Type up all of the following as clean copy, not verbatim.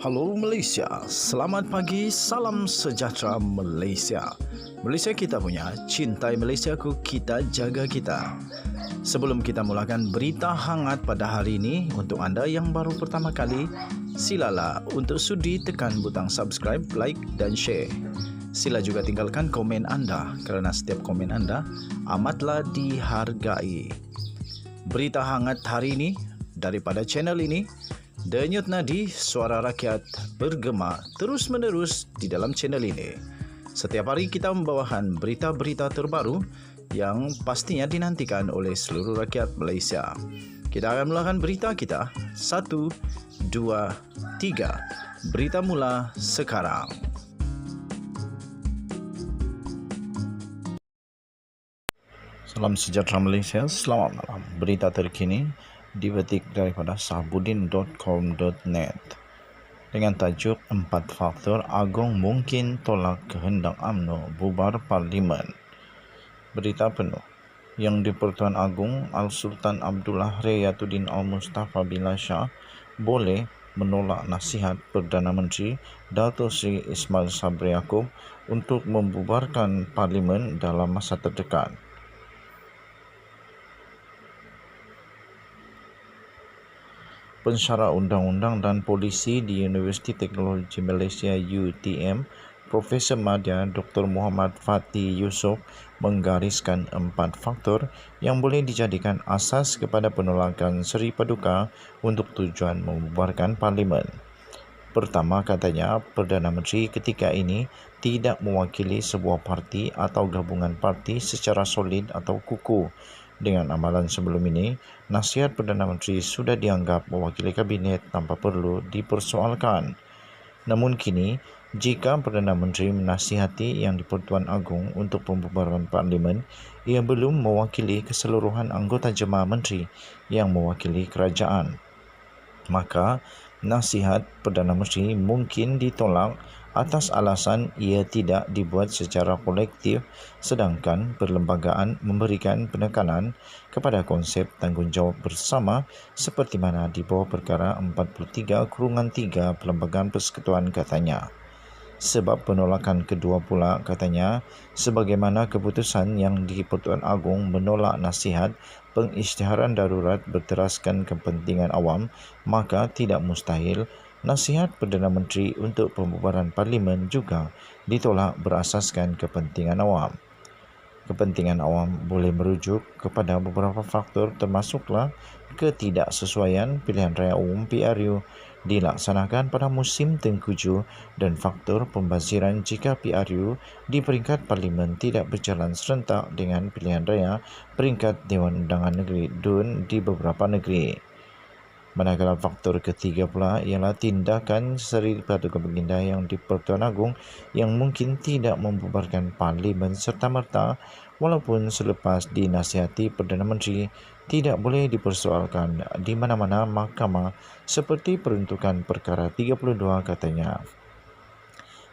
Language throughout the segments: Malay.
Halo Malaysia, selamat pagi, salam sejahtera Malaysia. Malaysia kita punya, cintai Malaysiaku, kita jaga kita. Sebelum kita mulakan berita hangat pada hari ini, untuk anda yang baru pertama kali, silalah untuk sudi tekan butang subscribe, like dan share. Sila juga tinggalkan komen anda kerana setiap komen anda amatlah dihargai. Berita hangat hari ini daripada channel ini, Denyut nadi suara rakyat bergema terus-menerus di dalam channel ini. Setiap hari kita membawakan berita-berita terbaru yang pastinya dinantikan oleh seluruh rakyat Malaysia. Kita akan mulakan berita kita. 1, 2, 3. Berita mula sekarang. Salam sejahtera Malaysia, selamat malam. Berita terkini dipetik daripada sahbudin.com.net dengan tajuk 4 faktor Agong mungkin tolak kehendak UMNO bubar Parlimen. Berita penuh yang di-Pertuan Agong Al-Sultan Abdullah Rayatuddin Al-Mustafa Billah Shah boleh menolak nasihat Perdana Menteri Dato' Seri Ismail Sabri Yaakob untuk membubarkan Parlimen dalam masa terdekat. Pensyarah Undang-Undang dan Polisi di Universiti Teknologi Malaysia UTM, Profesor Madya Dr. Muhammad Fatih Yusof menggariskan 4 faktor yang boleh dijadikan asas kepada penolakan Seri Paduka untuk tujuan membubarkan Parlimen. Pertama, katanya, Perdana Menteri ketika ini tidak mewakili sebuah parti atau gabungan parti secara solid atau kukuh. Dengan amalan sebelum ini, nasihat Perdana Menteri sudah dianggap mewakili kabinet tanpa perlu dipersoalkan. Namun kini, jika Perdana Menteri menasihati Yang di-Pertuan Agong untuk pembubaran Parlimen, ia belum mewakili keseluruhan anggota jemaah menteri yang mewakili kerajaan. Maka, nasihat Perdana Menteri mungkin ditolak atas alasan ia tidak dibuat secara kolektif, sedangkan perlembagaan memberikan penekanan kepada konsep tanggungjawab bersama seperti mana di bawah perkara 43/3 Perlembagaan Persekutuan, katanya. Sebab penolakan kedua pula, katanya, sebagaimana keputusan Yang di-Pertuan Agong menolak nasihat pengisytiharan darurat berteraskan kepentingan awam, maka tidak mustahil nasihat Perdana Menteri untuk pembubaran Parlimen juga ditolak berasaskan kepentingan awam. Kepentingan awam boleh merujuk kepada beberapa faktor, termasuklah ketidaksesuaian pilihan raya umum PRU dilaksanakan pada musim tengkujuh dan faktor pembaziran jika PRU di peringkat Parlimen tidak berjalan serentak dengan pilihan raya peringkat Dewan Undangan Negeri DUN di beberapa negeri. Manakala faktor ketiga pula ialah tindakan Seri Paduka Baginda Yang di-Pertuan Agong yang mungkin tidak membubarkan Parlimen serta-merta walaupun selepas dinasihati Perdana Menteri tidak boleh dipersoalkan di mana-mana mahkamah seperti peruntukan perkara 32, katanya.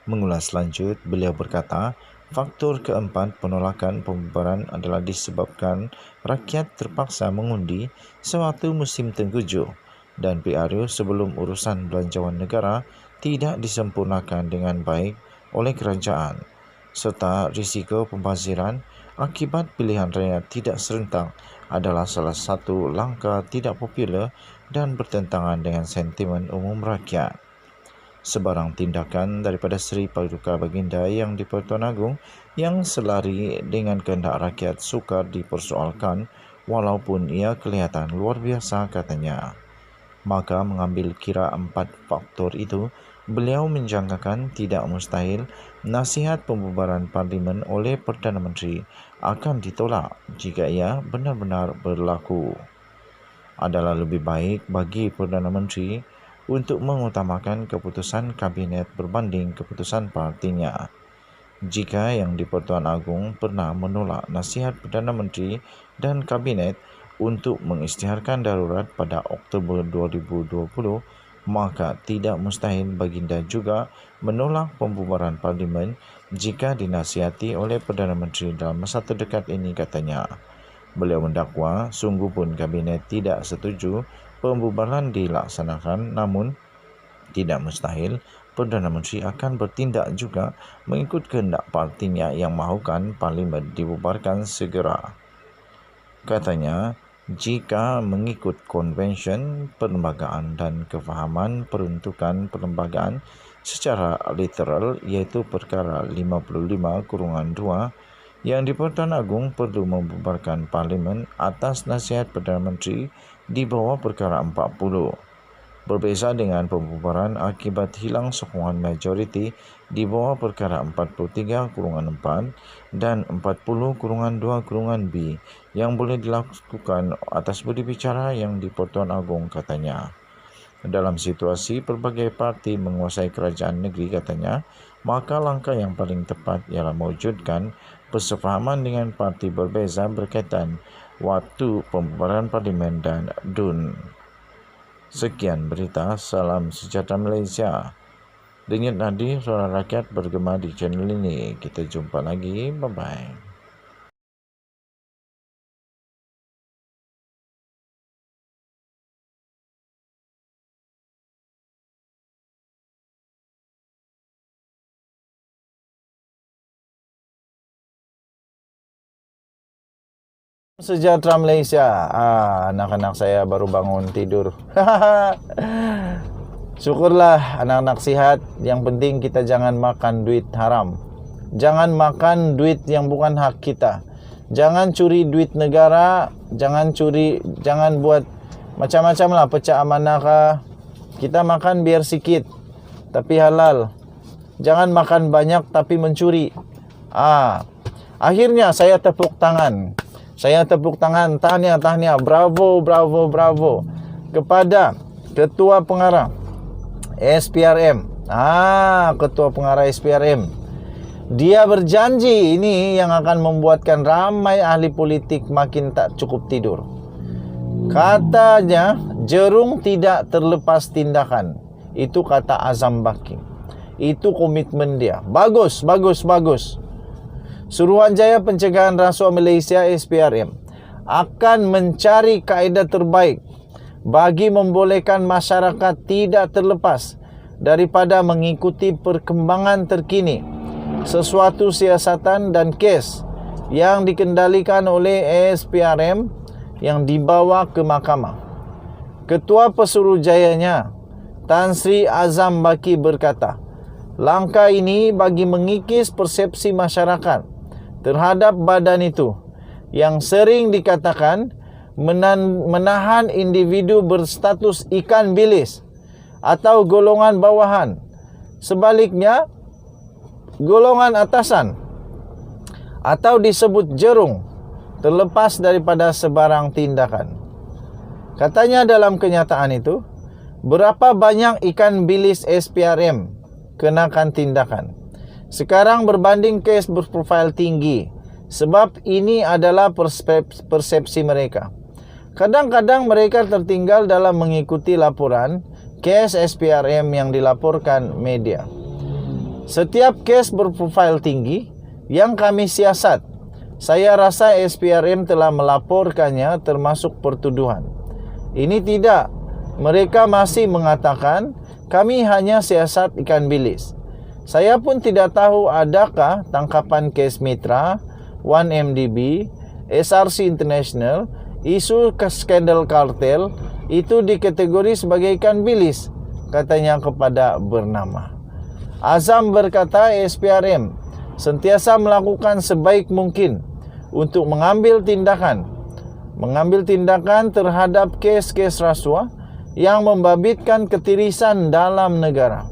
Mengulas lanjut, beliau berkata, faktor keempat penolakan pembubaran adalah disebabkan rakyat terpaksa mengundi sewaktu musim tengkujuh dan PRU sebelum urusan belanjawan negara tidak disempurnakan dengan baik oleh kerajaan, serta risiko pembaziran akibat pilihan raya tidak serentak adalah salah satu langkah tidak popular dan bertentangan dengan sentimen umum rakyat. Sebarang tindakan daripada Seri Paduka Baginda Yang di-Pertuan Agong yang selari dengan kehendak rakyat sukar dipersoalkan walaupun ia kelihatan luar biasa, katanya. Maka mengambil kira 4 faktor itu, beliau menjangkakan tidak mustahil nasihat pembubaran Parlimen oleh Perdana Menteri akan ditolak jika ia benar-benar berlaku. Adalah lebih baik bagi Perdana Menteri untuk mengutamakan keputusan kabinet berbanding keputusan partinya. Jika Yang di-Pertuan Agong pernah menolak nasihat Perdana Menteri dan kabinet untuk mengisytiharkan darurat pada Oktober 2020, maka tidak mustahil Baginda juga menolak pembubaran Parlimen jika dinasihati oleh Perdana Menteri dalam masa terdekat ini, katanya. Beliau mendakwa sungguh pun kabinet tidak setuju pembubaran dilaksanakan, namun Tidak mustahil Perdana Menteri akan bertindak juga mengikut kehendak partinya yang mahukan Parlimen dibubarkan segera. Katanya, jika mengikut konvensyen perlembagaan dan kefahaman peruntukan perlembagaan secara literal iaitu perkara 55/2 yang di-Pertuan Agong perlu membubarkan Parlimen atas nasihat Perdana Menteri di bawah perkara 40. Berbeza dengan pembubaran akibat hilang sokongan majoriti di bawah perkara 43/4 dan 40/2/B yang boleh dilakukan atas budi bicara yang di-Pertuan Agong, katanya. Dalam situasi pelbagai parti menguasai kerajaan negeri, katanya, maka langkah yang paling tepat ialah mewujudkan persefahaman dengan parti berbeza berkaitan waktu pembubaran Parlimen dan DUN. Sekian berita, salam sejahtera Malaysia. Denyut nadi suara rakyat bergema di channel ini. Kita jumpa lagi, bye-bye. Sejahtera Malaysia. Anak-anak saya baru bangun tidur. Syukurlah anak-anak sihat. Yang penting kita jangan makan duit haram. Jangan makan duit yang bukan hak kita. Jangan curi duit negara. Jangan buat macam-macam lah, pecah amanah kah. Kita makan biar sikit tapi halal. Jangan makan banyak tapi mencuri. Akhirnya saya tepuk tangan. Tahniah, bravo kepada Ketua Pengarah SPRM. Ketua Pengarah SPRM. Dia berjanji ini yang akan membuatkan ramai ahli politik makin tak cukup tidur. Katanya, jerung tidak terlepas tindakan. Itu kata Azam Baki. Itu komitmen dia. Bagus. Suruhanjaya Pencegahan Rasuah Malaysia SPRM akan mencari kaedah terbaik bagi membolehkan masyarakat tidak terlepas daripada mengikuti perkembangan terkini sesuatu siasatan dan kes yang dikendalikan oleh SPRM yang dibawa ke mahkamah. Ketua Pesuruhjayanya Tan Sri Azam Baki berkata, langkah ini bagi mengikis persepsi masyarakat terhadap badan itu yang sering dikatakan menahan individu berstatus ikan bilis atau golongan bawahan. Sebaliknya, golongan atasan atau disebut jerung terlepas daripada sebarang tindakan. Katanya dalam kenyataan itu, berapa banyak ikan bilis SPRM kenakan tindakan? Sekarang berbanding kes berprofil tinggi, sebab ini adalah persepsi mereka. Kadang-kadang mereka tertinggal dalam mengikuti laporan kes SPRM yang dilaporkan media. Setiap kes berprofil tinggi yang kami siasat, saya rasa SPRM telah melaporkannya termasuk pertuduhan. Ini tidak. Mereka masih mengatakan kami hanya siasat ikan bilis. Saya pun tidak tahu adakah tangkapan kes Mitra, 1MDB, SRC International, isu skandal kartel itu dikategori sebagai ikan bilis, katanya kepada Bernama. Azam berkata SPRM sentiasa melakukan sebaik mungkin untuk mengambil tindakan terhadap kes-kes rasuah yang membabitkan ketirisan dalam negara,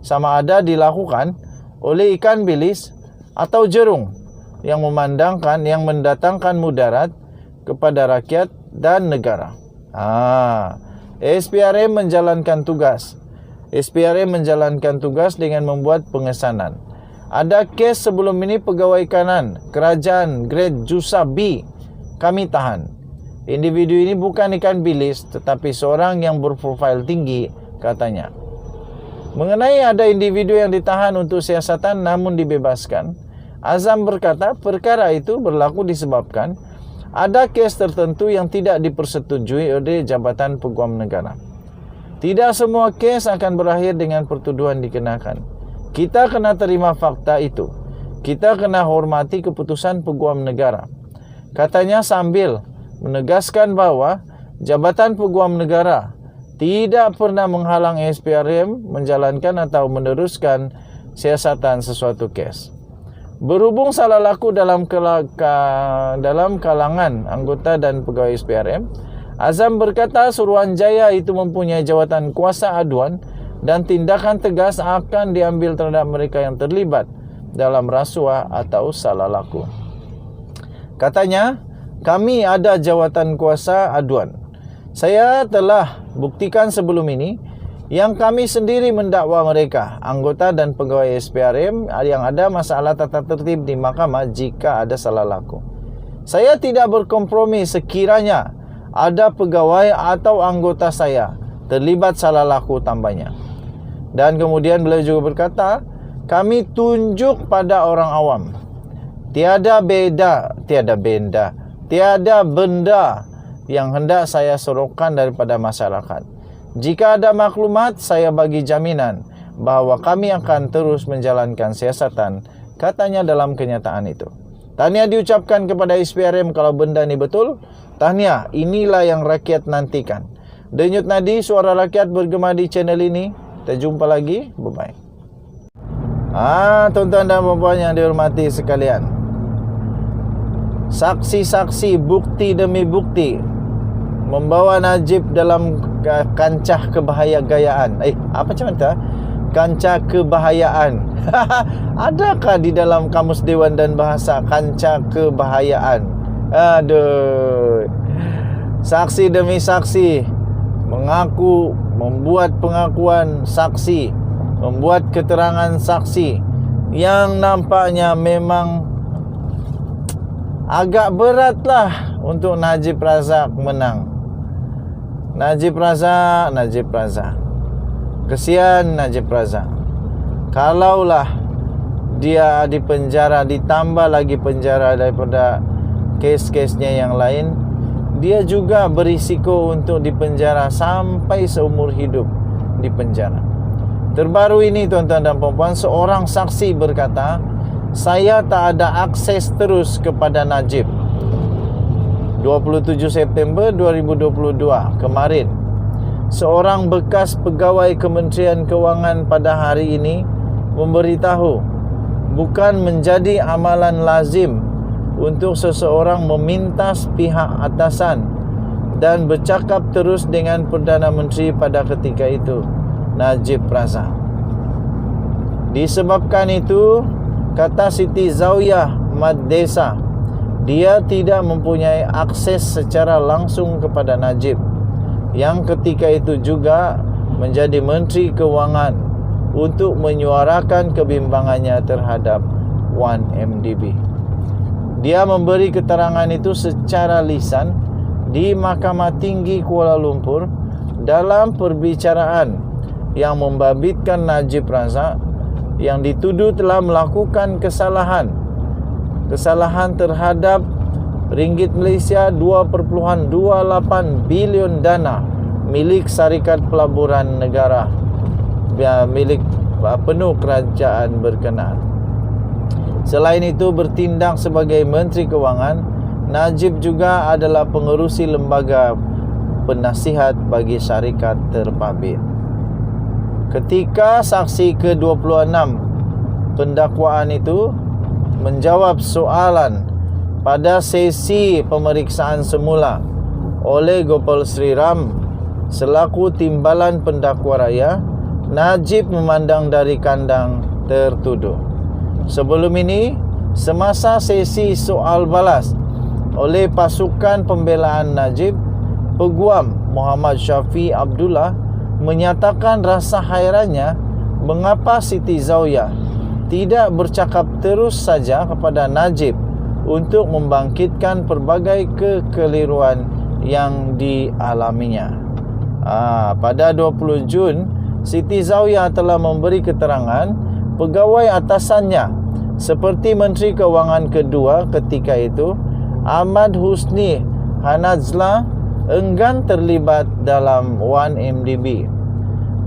sama ada dilakukan oleh ikan bilis atau jerung yang mendatangkan mudarat kepada rakyat dan negara. SPRM menjalankan tugas dengan membuat pengesanan. Ada kes sebelum ini pegawai kanan kerajaan grade Jusa B kami tahan. Individu ini bukan ikan bilis tetapi seorang yang berprofil tinggi, katanya. Mengenai ada individu yang ditahan untuk siasatan namun dibebaskan, Azam berkata perkara itu berlaku disebabkan ada kes tertentu yang tidak dipersetujui oleh Jabatan Peguam Negara. Tidak semua kes akan berakhir dengan pertuduhan dikenakan. Kita kena terima fakta itu. Kita kena hormati keputusan Peguam Negara. Katanya sambil menegaskan bahawa Jabatan Peguam Negara tidak pernah menghalang SPRM menjalankan atau meneruskan siasatan sesuatu kes. Berhubung salah laku dalam kalangan anggota dan pegawai SPRM, Azam berkata Suruhanjaya itu mempunyai jawatan kuasa aduan dan tindakan tegas akan diambil terhadap mereka yang terlibat dalam rasuah atau salah laku. Katanya, kami ada jawatan kuasa aduan. Saya telah buktikan sebelum ini yang kami sendiri mendakwa mereka, anggota dan pegawai SPRM yang ada masalah tata tertib di mahkamah jika ada salah laku. Saya tidak berkompromi sekiranya ada pegawai atau anggota saya terlibat salah laku, tambahnya. Dan kemudian beliau juga berkata, kami tunjuk pada orang awam. Tiada benda yang hendak saya sorokkan daripada masyarakat. Jika ada maklumat, saya bagi jaminan bahawa kami akan terus menjalankan siasatan, katanya dalam kenyataan itu. Tahniah diucapkan kepada SPRM kalau benda ini betul. Tahniah, inilah yang rakyat nantikan. Denyut nadi suara rakyat bergema di channel ini. Kita jumpa lagi. Bye-bye. Tuan-tuan dan puan-puan yang dihormati sekalian. Saksi-saksi, bukti demi bukti membawa Najib dalam kancah kebahayaan. Kancah kebahayaan. Adakah di dalam Kamus Dewan dan Bahasa kancah kebahayaan? Aduh. Saksi demi saksi mengaku, membuat pengakuan saksi, membuat keterangan saksi yang nampaknya memang agak beratlah untuk Najib Razak menang. Najib Razak. Kesian Najib Razak. Kalaulah dia dipenjara, ditambah lagi penjara daripada kes-kesnya yang lain, dia juga berisiko untuk dipenjara sampai seumur hidup di penjara. Terbaru ini tuan-tuan dan puan-puan, seorang saksi berkata, saya tak ada akses terus kepada Najib. 27 September 2022 kemarin, seorang bekas pegawai Kementerian Kewangan pada hari ini memberitahu bukan menjadi amalan lazim untuk seseorang memintas pihak atasan dan bercakap terus dengan Perdana Menteri pada ketika itu, Najib Razak. Disebabkan itu, kata Siti Zawiyah Maddesa, dia tidak mempunyai akses secara langsung kepada Najib, yang ketika itu juga menjadi Menteri Kewangan, untuk menyuarakan kebimbangannya terhadap 1MDB. Dia memberi keterangan itu secara lisan di Mahkamah Tinggi Kuala Lumpur dalam perbicaraan yang membabitkan Najib Razak yang dituduh telah melakukan kesalahan terhadap ringgit Malaysia 2.28 bilion dana milik Syarikat Pelaburan Negara, milik penuh kerajaan berkenaan. Selain itu, bertindak sebagai Menteri Kewangan, Najib juga adalah pengerusi lembaga penasihat bagi syarikat terbabit. Ketika saksi ke-26 pendakwaan itu menjawab soalan pada sesi pemeriksaan semula oleh Gopal Sri Ram selaku timbalan pendakwa raya, Najib memandang dari kandang tertuduh. Sebelum ini, semasa sesi soal balas oleh pasukan pembelaan Najib, Peguam Muhammad Syafi Abdullah menyatakan rasa hairannya mengapa Siti Zawiyah tidak bercakap terus saja kepada Najib untuk membangkitkan pelbagai kekeliruan yang dialaminya. Pada 20 Jun, Siti Zawiyah telah memberi keterangan pegawai atasannya seperti Menteri Kewangan kedua ketika itu, Ahmad Husni Hanazla, enggan terlibat dalam 1MDB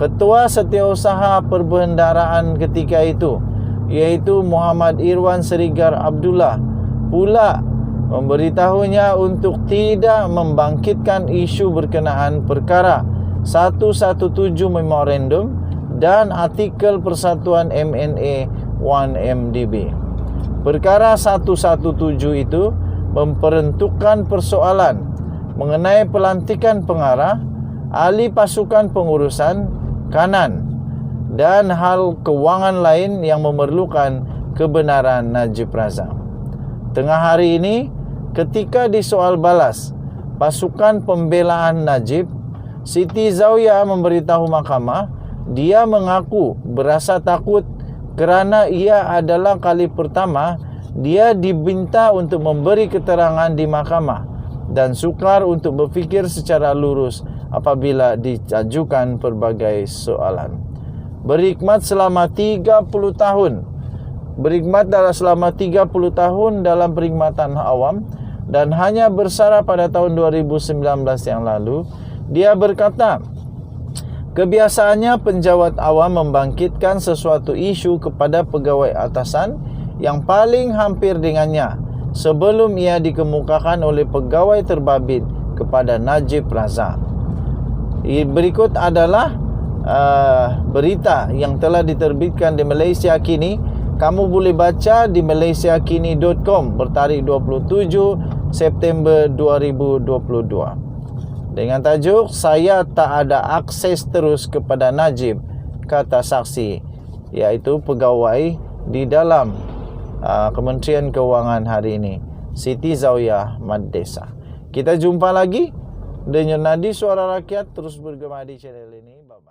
Ketua Setiausaha Perbendaharaan ketika itu, iaitu Muhammad Irwan Serigar Abdullah, pula memberitahunya untuk tidak membangkitkan isu berkenaan perkara 117 Memorandum dan artikel Persatuan MNA 1MDB. Perkara 117 itu memperuntukkan persoalan mengenai pelantikan pengarah, ahli pasukan pengurusan kanan dan hal kewangan lain yang memerlukan kebenaran Najib Razak. Tengah hari ini, ketika disoal balas pasukan pembelaan Najib, Siti Zawiya memberitahu mahkamah dia mengaku berasa takut kerana ia adalah kali pertama dia diminta untuk memberi keterangan di mahkamah dan sukar untuk berfikir secara lurus apabila diajukan pelbagai soalan. Berkhidmat selama 30 tahun. Berkhidmat selama 30 tahun dalam perkhidmatan awam dan hanya bersara pada tahun 2019 yang lalu, dia berkata, kebiasaannya penjawat awam membangkitkan sesuatu isu kepada pegawai atasan yang paling hampir dengannya sebelum ia dikemukakan oleh pegawai terbabit kepada Najib Razak. Berikut adalah berita yang telah diterbitkan di Malaysia Kini. Kamu boleh baca di malaysiakini.com bertarikh 27 September 2022. Dengan tajuk, saya tak ada akses terus kepada Najib, kata saksi, iaitu pegawai di dalam Kementerian Keuangan hari ini, Siti Zawiya Maddesa. Kita jumpa lagi. Denyut Nadi Suara Rakyat terus bergema di channel ini. Bye-bye.